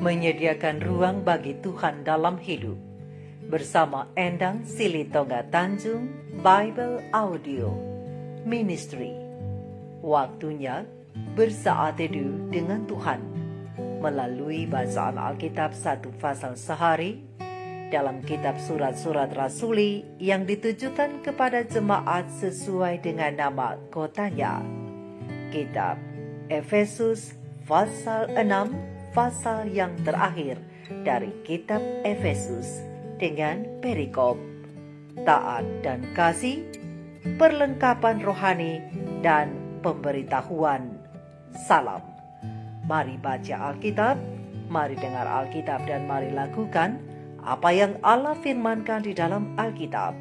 menyediakan ruang bagi Tuhan dalam hidup. Bersama Endang Silitonga Tanjung Bible Audio Ministry. Waktunya bersaat teduh dengan Tuhan melalui bacaan Alkitab satu pasal sehari dalam kitab surat-surat rasuli yang ditujukan kepada jemaat sesuai dengan nama kotanya. Kitab Efesus pasal 6, pasal yang terakhir dari kitab Efesus dengan perikop taat dan kasih, perlengkapan rohani, dan pemberitahuan. Salam. Mari baca Alkitab, mari dengar Alkitab, dan mari lakukan apa yang Allah firmankan di dalam Alkitab.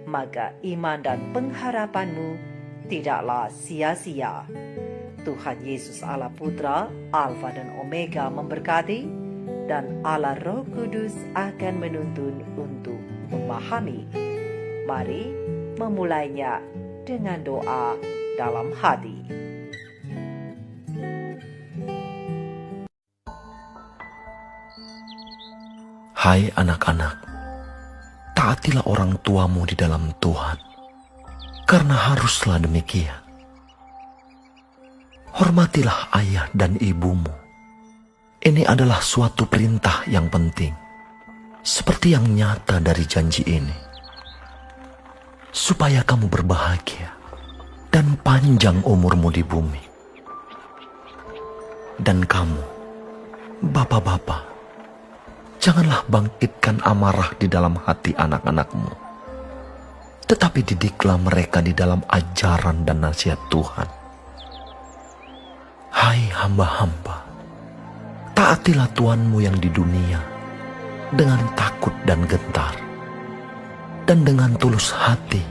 Maka iman dan pengharapanmu tidaklah sia-sia. Tuhan Yesus Allah Putra, Alfa dan Omega memberkati, dan Allah Roh Kudus akan menuntun untuk memahami. Mari memulainya dengan doa dalam hati. Hai anak-anak, taatilah orang tuamu di dalam Tuhan, karena haruslah demikian. Hormatilah ayah dan ibumu. Ini adalah suatu perintah yang penting, seperti yang nyata dari janji ini, supaya kamu berbahagia dan panjang umurmu di bumi. Dan kamu, bapak-bapak, janganlah bangkitkan amarah di dalam hati anak-anakmu, tetapi didiklah mereka di dalam ajaran dan nasihat Tuhan. Hai hamba-hamba, taatilah Tuhanmu yang di dunia dengan takut dan gentar, dan dengan tulus hati,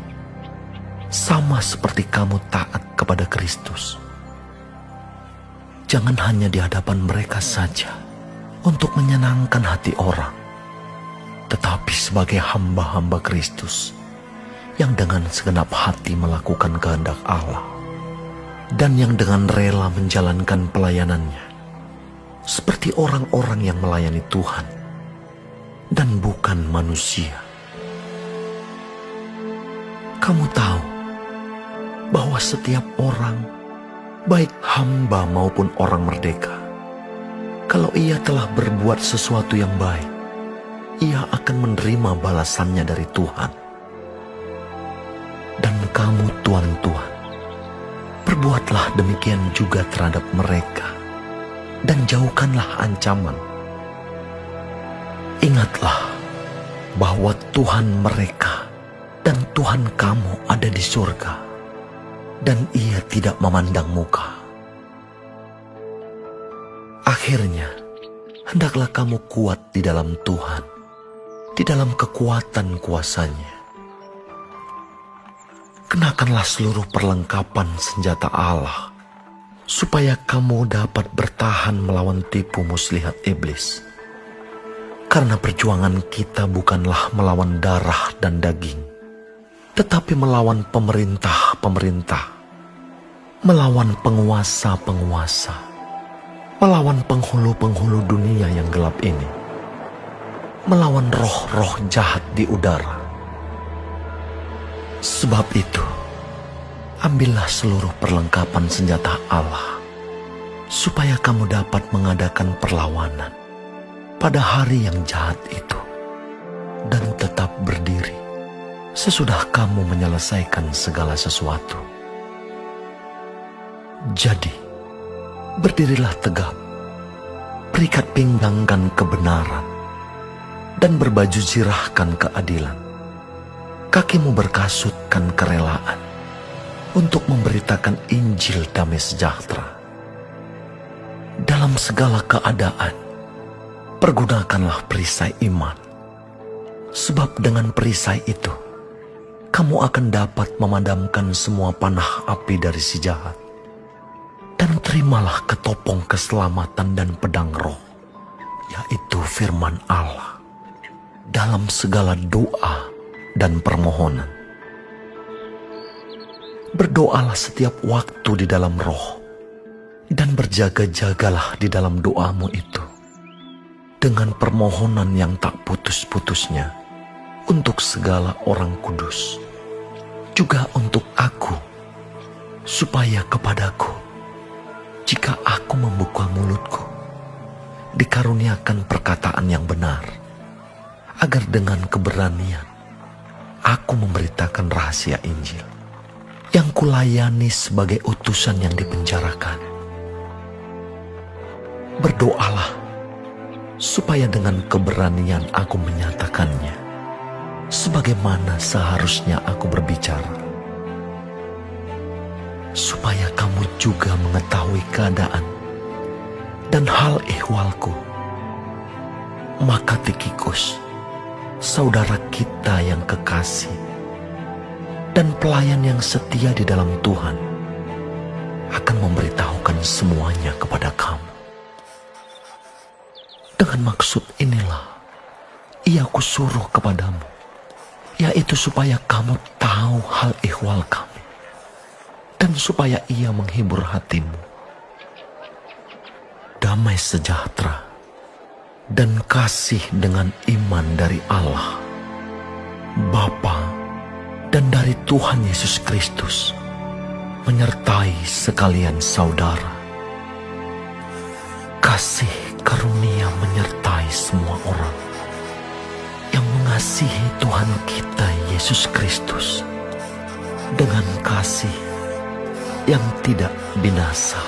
sama seperti kamu taat kepada Kristus. Jangan hanya di hadapan mereka saja untuk menyenangkan hati orang, tetapi sebagai hamba-hamba Kristus yang dengan segenap hati melakukan kehendak Allah, dan yang dengan rela menjalankan pelayanannya seperti orang-orang yang melayani Tuhan dan bukan manusia. Kamu tahu bahwa setiap orang, baik hamba maupun orang merdeka, kalau ia telah berbuat sesuatu yang baik, ia akan menerima balasannya dari Tuhan. Dan kamu tuan-tuan, perbuatlah demikian juga terhadap mereka, dan jauhkanlah ancaman. Ingatlah bahwa Tuhan mereka dan Tuhan kamu ada di surga, dan Ia tidak memandang muka. Akhirnya, hendaklah kamu kuat di dalam Tuhan, di dalam kekuatan kuasa-Nya. Kenakanlah seluruh perlengkapan senjata Allah, supaya kamu dapat bertahan melawan tipu muslihat iblis. Karena perjuangan kita bukanlah melawan darah dan daging, tetapi melawan pemerintah-pemerintah, melawan penguasa-penguasa, melawan penghulu-penghulu dunia yang gelap ini, melawan roh-roh jahat di udara. Sebab itu, ambillah seluruh perlengkapan senjata Allah, supaya kamu dapat mengadakan perlawanan pada hari yang jahat itu, dan tetap berdiri sesudah kamu menyelesaikan segala sesuatu. Jadi, berdirilah tegap, berikat pinggangkan kebenaran, dan berbaju zirahkan keadilan. Kakimu berkasutkan kerelaan untuk memberitakan Injil damai sejahtera. Dalam segala keadaan, pergunakanlah perisai iman, sebab dengan perisai itu, kamu akan dapat memadamkan semua panah api dari si jahat. Dan terimalah ketopong keselamatan dan pedang roh, yaitu firman Allah, dalam segala doa dan permohonan. Berdoalah setiap waktu di dalam roh, dan berjaga-jagalah di dalam doamu itu dengan permohonan yang tak putus-putusnya untuk segala orang kudus, juga untuk aku, supaya kepadaku, jika aku membuka mulutku, dikaruniakan perkataan yang benar, agar dengan keberanian aku memberitakan rahasia Injil yang kulayani sebagai utusan yang dipenjarakan. Berdoalah supaya dengan keberanian aku menyatakannya, sebagaimana seharusnya aku berbicara, supaya kamu juga mengetahui keadaan dan hal ihwalku. Maka Tikhikus, saudara kita yang kekasih dan pelayan yang setia di dalam Tuhan, akan memberitahukan semuanya kepada kamu. Dengan maksud inilah ia kusuruh kepadamu, yaitu supaya kamu tahu hal ihwal kami, dan supaya ia menghibur hatimu. Damai sejahtera dan kasih dengan iman dari Allah, Bapa, dan dari Tuhan Yesus Kristus menyertai sekalian saudara. Kasih karunia menyertai semua orang yang mengasihi Tuhan kita Yesus Kristus dengan kasih yang tidak binasa.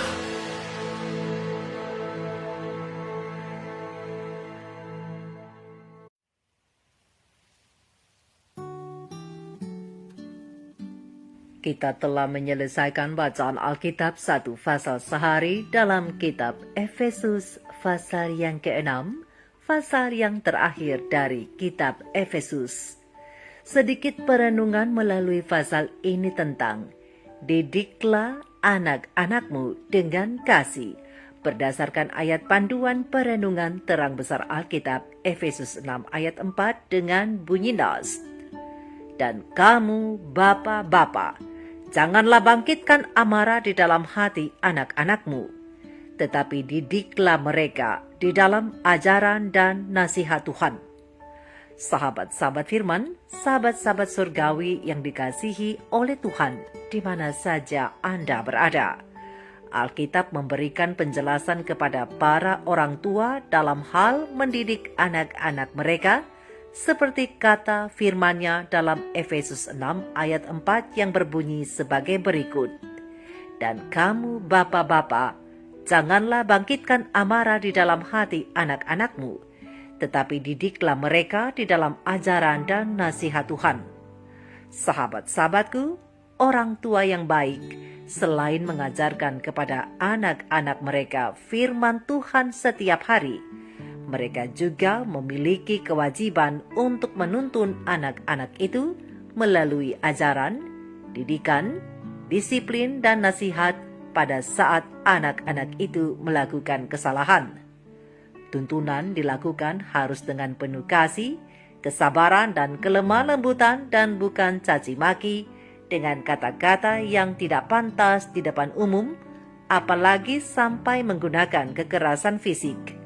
Kita telah menyelesaikan bacaan Alkitab 1 pasal sehari dalam kitab Efesus pasal yang ke-6, pasal yang terakhir dari kitab Efesus. Sedikit perenungan melalui pasal ini tentang didiklah anak-anakmu dengan kasih, berdasarkan ayat panduan perenungan terang besar Alkitab Efesus 6 ayat 4 dengan bunyi nas. Dan kamu bapa-bapa, janganlah bangkitkan amarah di dalam hati anak-anakmu, tetapi didiklah mereka di dalam ajaran dan nasihat Tuhan. Sahabat-sahabat firman, sahabat-sahabat surgawi yang dikasihi oleh Tuhan di mana saja Anda berada. Alkitab memberikan penjelasan kepada para orang tua dalam hal mendidik anak-anak mereka, seperti kata firman-Nya dalam Efesus 6 ayat 4 yang berbunyi sebagai berikut. Dan kamu bapa-bapa, janganlah bangkitkan amarah di dalam hati anak-anakmu, tetapi didiklah mereka di dalam ajaran dan nasihat Tuhan. Sahabat-sahabatku, orang tua yang baik, selain mengajarkan kepada anak-anak mereka firman Tuhan setiap hari, mereka juga memiliki kewajiban untuk menuntun anak-anak itu melalui ajaran, didikan, disiplin, dan nasihat pada saat anak-anak itu melakukan kesalahan. Tuntunan dilakukan harus dengan penuh kasih, kesabaran, dan kelemah lembutan, dan bukan caci maki dengan kata-kata yang tidak pantas di depan umum, apalagi sampai menggunakan kekerasan fisik.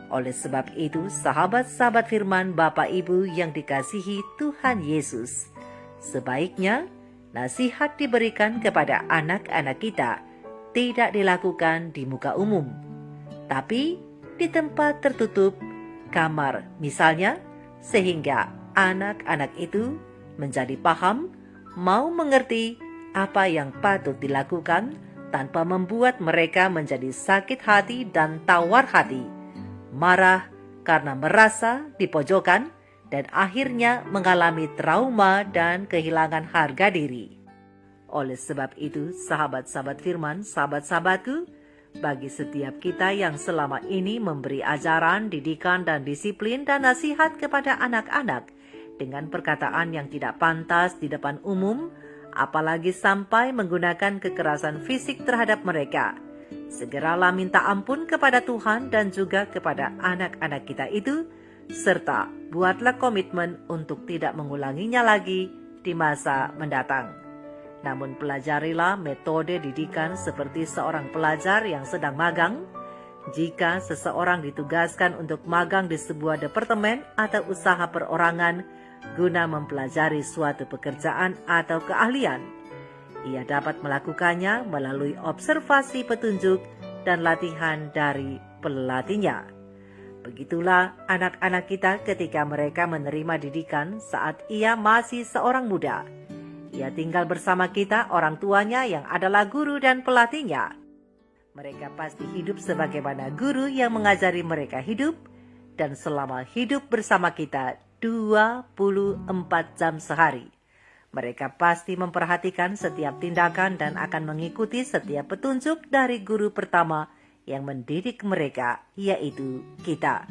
Oleh sebab itu, sahabat-sahabat firman Bapak Ibu yang dikasihi Tuhan Yesus, sebaiknya nasihat diberikan kepada anak-anak kita tidak dilakukan di muka umum, tapi di tempat tertutup, kamar misalnya, sehingga anak-anak itu menjadi paham, mau mengerti apa yang patut dilakukan tanpa membuat mereka menjadi sakit hati dan tawar hati, marah karena merasa dipojokkan, dan akhirnya mengalami trauma dan kehilangan harga diri. Oleh sebab itu, sahabat-sahabat firman, sahabat-sahabatku, bagi setiap kita yang selama ini memberi ajaran, didikan, dan disiplin dan nasihat kepada anak-anak dengan perkataan yang tidak pantas di depan umum, apalagi sampai menggunakan kekerasan fisik terhadap mereka, segeralah minta ampun kepada Tuhan dan juga kepada anak-anak kita itu, serta buatlah komitmen untuk tidak mengulanginya lagi di masa mendatang. Namun pelajarilah metode didikan seperti seorang pelajar yang sedang magang, Jika seseorang ditugaskan untuk magang di sebuah departemen atau usaha perorangan guna mempelajari suatu pekerjaan atau keahlian, ia dapat melakukannya melalui observasi petunjuk dan latihan dari pelatihnya. Begitulah anak-anak kita ketika mereka menerima didikan saat ia masih seorang muda. Ia tinggal bersama kita, orang tuanya yang adalah guru dan pelatihnya. Mereka pasti hidup sebagaimana guru yang mengajari mereka hidup, dan selama hidup bersama kita 24 jam sehari. Mereka pasti memperhatikan setiap tindakan dan akan mengikuti setiap petunjuk dari guru pertama yang mendidik mereka, yaitu kita.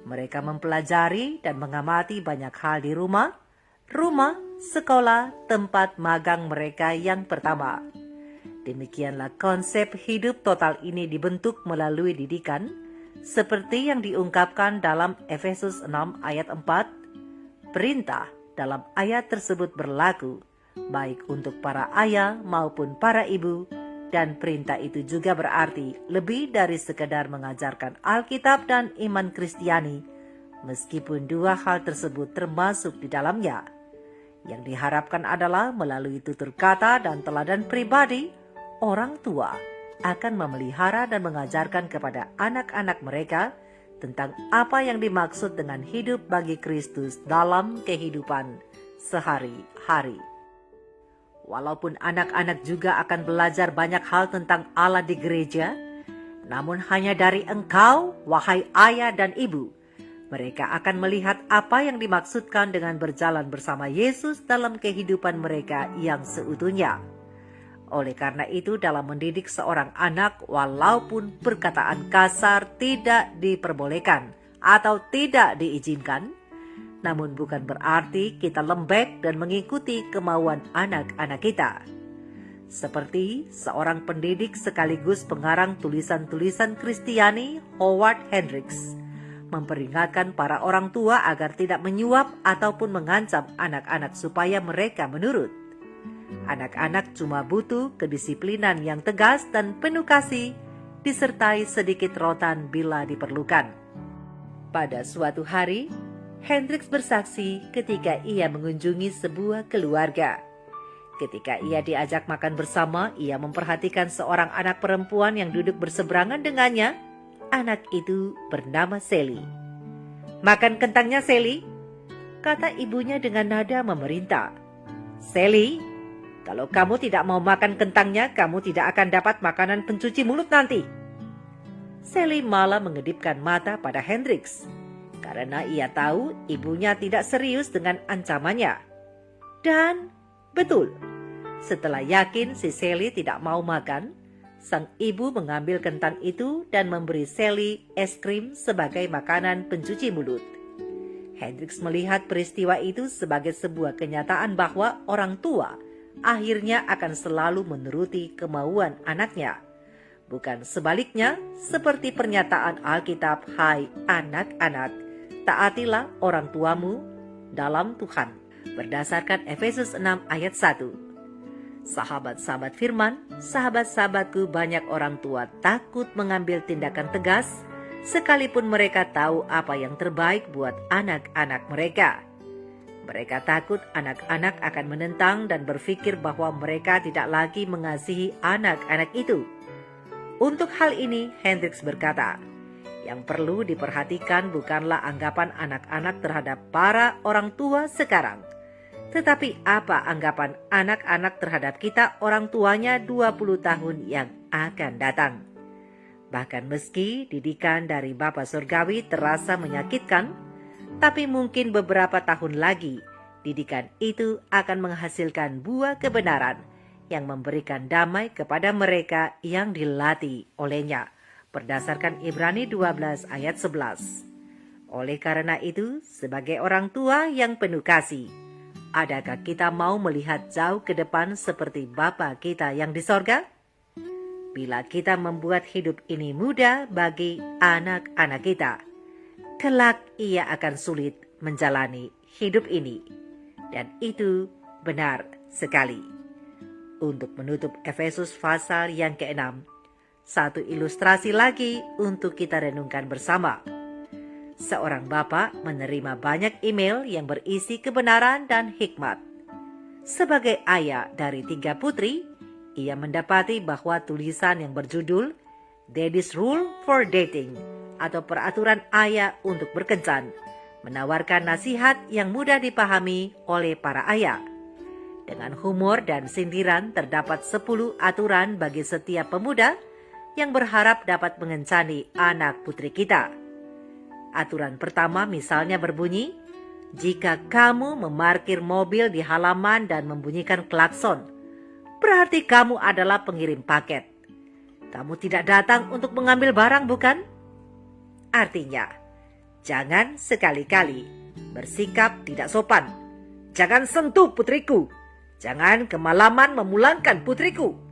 Mereka mempelajari dan mengamati banyak hal di rumah, sekolah, tempat magang mereka yang pertama. Demikianlah konsep hidup total ini dibentuk melalui didikan, seperti yang diungkapkan dalam Efesus 6 ayat 4. Perintah dalam ayat tersebut berlaku, baik untuk para ayah maupun para ibu, dan perintah itu juga berarti lebih dari sekedar mengajarkan Alkitab dan iman Kristiani, meskipun dua hal tersebut termasuk di dalamnya. Yang diharapkan adalah melalui tutur kata dan teladan pribadi, orang tua akan memelihara dan mengajarkan kepada anak-anak mereka tentang apa yang dimaksud dengan hidup bagi Kristus dalam kehidupan sehari-hari. Walaupun anak-anak juga akan belajar banyak hal tentang Allah di gereja, namun hanya dari engkau, wahai ayah dan ibu, mereka akan melihat apa yang dimaksudkan dengan berjalan bersama Yesus dalam kehidupan mereka yang seutuhnya. Oleh karena itu, dalam mendidik seorang anak, walaupun perkataan kasar tidak diperbolehkan atau tidak diizinkan, namun bukan berarti kita lembek dan mengikuti kemauan anak-anak kita. Seperti seorang pendidik sekaligus pengarang tulisan-tulisan Kristiani, Howard Hendricks, memperingatkan para orang tua agar tidak menyuap ataupun mengancam anak-anak supaya mereka menurut. Anak-anak cuma butuh kedisiplinan yang tegas dan penuh kasih, disertai sedikit rotan bila diperlukan. Pada suatu hari, Hendricks bersaksi ketika ia mengunjungi sebuah keluarga. Ketika ia diajak makan bersama, ia memperhatikan seorang anak perempuan yang duduk berseberangan dengannya. Anak itu bernama Sally. "Makan kentangnya, Sally," kata ibunya dengan nada memerintah. "Sally, kalau kamu tidak mau makan kentangnya, kamu tidak akan dapat makanan pencuci mulut nanti." Sally malah mengedipkan mata pada Hendricks, karena ia tahu ibunya tidak serius dengan ancamannya. Dan betul, setelah yakin si Sally tidak mau makan, sang ibu mengambil kentang itu dan memberi Sally es krim sebagai makanan pencuci mulut. Hendricks melihat peristiwa itu sebagai sebuah kenyataan bahwa orang tua akhirnya akan selalu menuruti kemauan anaknya. Bukan sebaliknya, seperti pernyataan Alkitab, "Hai anak-anak, taatilah orang tuamu dalam Tuhan," berdasarkan Efesus 6 ayat 1. Sahabat-sahabat firman, sahabat-sahabatku, banyak orang tua takut mengambil tindakan tegas, sekalipun mereka tahu apa yang terbaik buat anak-anak mereka. Mereka takut anak-anak akan menentang dan berpikir bahwa mereka tidak lagi mengasihi anak-anak itu. Untuk hal ini, Hendricks berkata, yang perlu diperhatikan bukanlah anggapan anak-anak terhadap para orang tua sekarang, tetapi apa anggapan anak-anak terhadap kita orang tuanya 20 tahun yang akan datang. Bahkan meski didikan dari Bapa Surgawi terasa menyakitkan, tapi mungkin beberapa tahun lagi didikan itu akan menghasilkan buah kebenaran yang memberikan damai kepada mereka yang dilatih olehnya, berdasarkan Ibrani 12 ayat 11. Oleh karena itu, sebagai orang tua yang penuh kasih, adakah kita mau melihat jauh ke depan seperti Bapa kita yang di sorga? Bila kita membuat hidup ini mudah bagi anak-anak kita, kelak ia akan sulit menjalani hidup ini. Dan itu benar sekali. Untuk menutup Efesus pasal yang ke-6, satu ilustrasi lagi untuk kita renungkan bersama. Seorang bapak menerima banyak email yang berisi kebenaran dan hikmat. Sebagai ayah dari 3 putri, ia mendapati bahwa tulisan yang berjudul Daddy's Rule for Dating atau peraturan ayah untuk berkencan menawarkan nasihat yang mudah dipahami oleh para ayah. Dengan humor dan sindiran terdapat 10 aturan bagi setiap pemuda yang berharap dapat mengencani anak putri kita. Aturan pertama misalnya berbunyi, jika kamu memarkir mobil di halaman dan membunyikan klakson, berarti kamu adalah pengirim paket. Kamu tidak datang untuk mengambil barang, bukan? Artinya, jangan sekali-kali bersikap tidak sopan. Jangan sentuh putriku. Jangan kemalaman memulangkan putriku.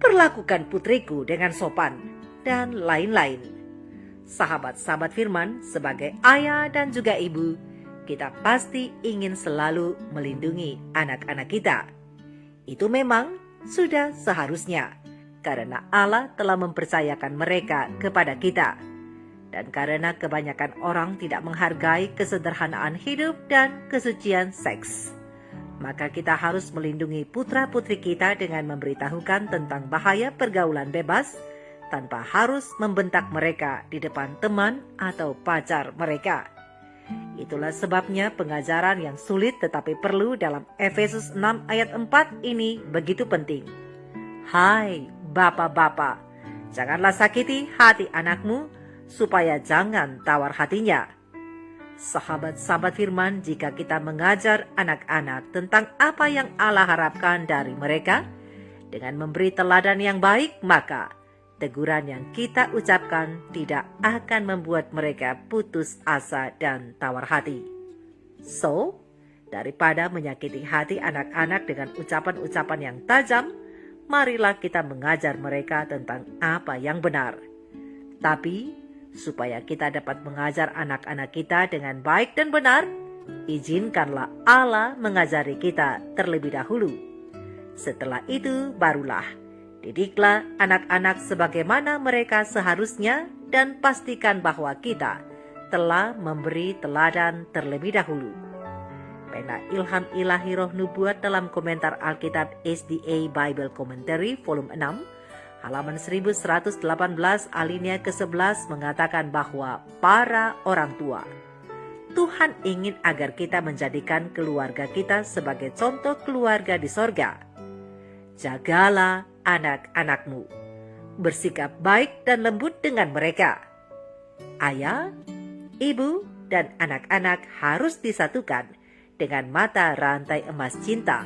Perlakukan putriku dengan sopan, dan lain-lain. Sahabat-sahabat firman, sebagai ayah dan juga ibu, kita pasti ingin selalu melindungi anak-anak kita. Itu memang sudah seharusnya, karena Allah telah mempercayakan mereka kepada kita. Dan karena kebanyakan orang tidak menghargai kesederhanaan hidup dan kesucian seks, maka kita harus melindungi putra-putri kita dengan memberitahukan tentang bahaya pergaulan bebas tanpa harus membentak mereka di depan teman atau pacar mereka. Itulah sebabnya pengajaran yang sulit tetapi perlu dalam Efesus 6 ayat 4 ini begitu penting. Hai bapak-bapak, janganlah sakiti hati anakmu supaya jangan tawar hatinya. Sahabat-sahabat firman, jika kita mengajar anak-anak tentang apa yang Allah harapkan dari mereka dengan memberi teladan yang baik, maka teguran yang kita ucapkan tidak akan membuat mereka putus asa dan tawar hati. So, daripada menyakiti hati anak-anak dengan ucapan-ucapan yang tajam, marilah kita mengajar mereka tentang apa yang benar. Tapi, supaya kita dapat mengajar anak-anak kita dengan baik dan benar, izinkanlah Allah mengajari kita terlebih dahulu. Setelah itu barulah didiklah anak-anak sebagaimana mereka seharusnya dan pastikan bahwa kita telah memberi teladan terlebih dahulu. Pena Ilham Ilahi Roh Nubuat dalam komentar Alkitab SDA Bible Commentary volume 6 halaman 1118 alinea ke-11 mengatakan bahwa para orang tua, Tuhan ingin agar kita menjadikan keluarga kita sebagai contoh keluarga di sorga. Jagalah anak-anakmu, bersikap baik dan lembut dengan mereka. Ayah, ibu, dan anak-anak harus disatukan dengan mata rantai emas cinta.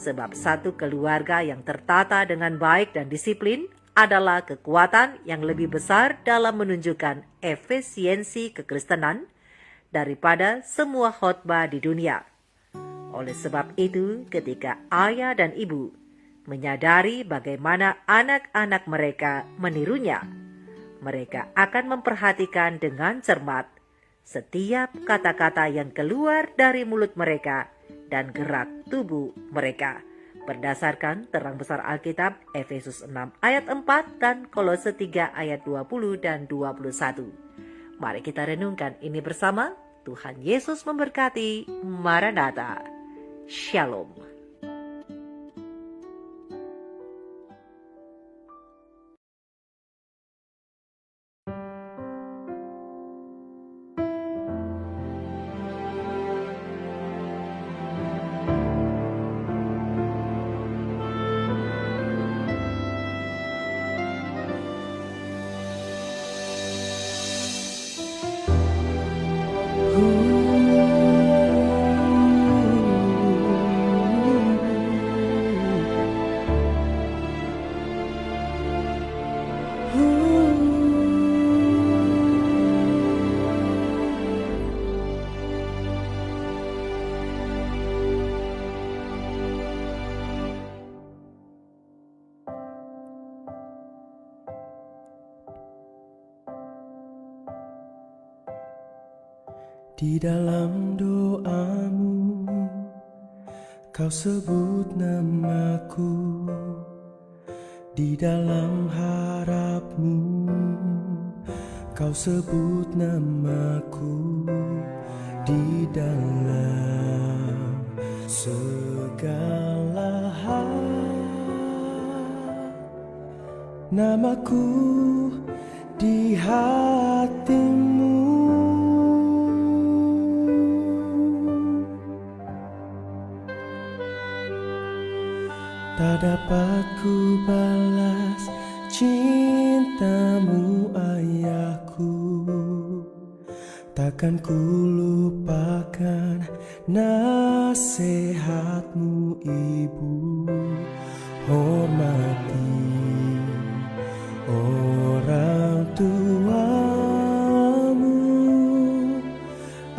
Sebab satu keluarga yang tertata dengan baik dan disiplin adalah kekuatan yang lebih besar dalam menunjukkan efisiensi kekristenan daripada semua khotbah di dunia. Oleh sebab itu, ketika ayah dan ibu menyadari bagaimana anak-anak mereka menirunya, mereka akan memperhatikan dengan cermat setiap kata-kata yang keluar dari mulut mereka dan gerak tubuh mereka, berdasarkan terang besar Alkitab Efesus 6 ayat 4 dan Kolose 3 ayat 20 dan 21. Mari kita renungkan ini bersama. Tuhan Yesus memberkati. Maranatha. Shalom. Di dalam doamu, kau sebut namaku, Di dalam harapmu, kau sebut namaku di dalam segala hal. Namaku di hatimu. Tak dapat ku balas cintamu ayahku, takkan ku lupakan nasihatmu ibu. Hormati orang tuamu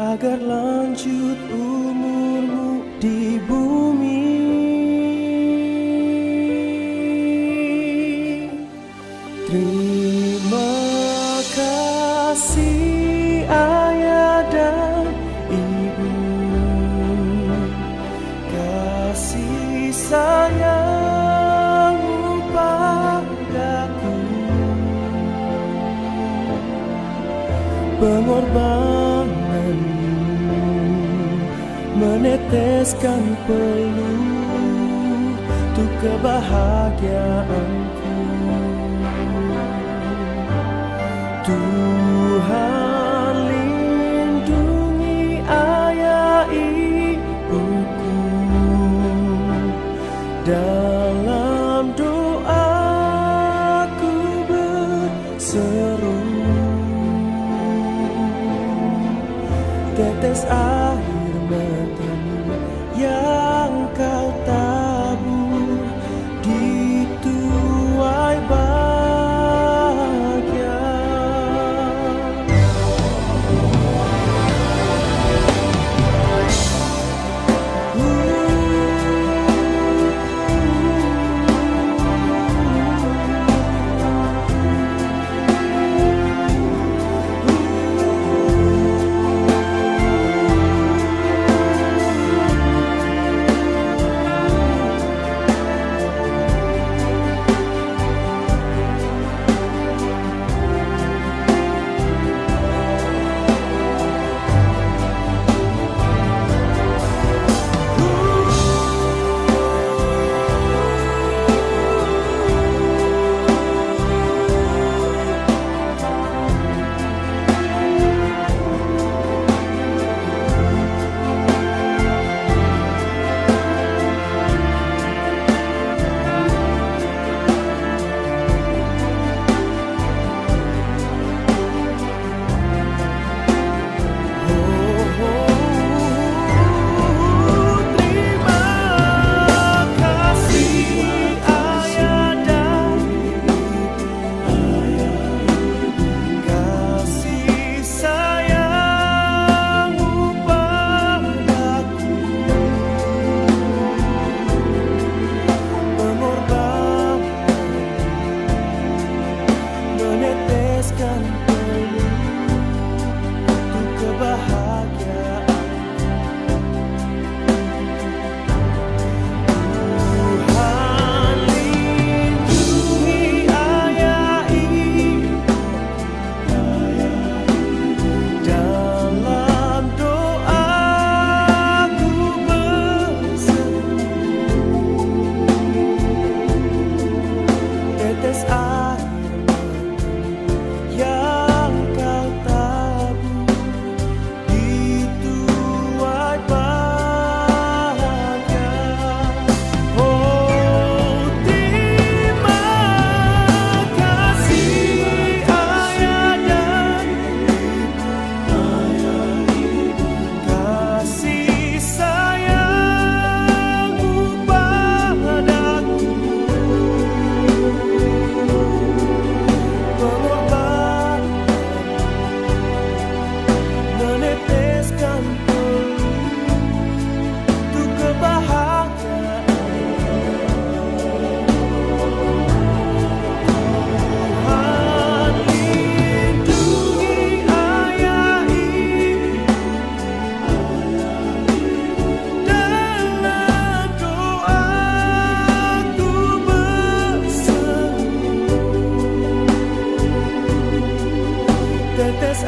agar lanjut umurmu di bumi. Terima kasih ayah dan ibu, kasih sayangmu padaku, pengorbananmu meneteskan peluh untuk kebahagiaanku. Tuhan lindungi ayah ibuku, dalam doaku berseru. Tetes air matamu yang kau tabur di tuai bahagia. tetes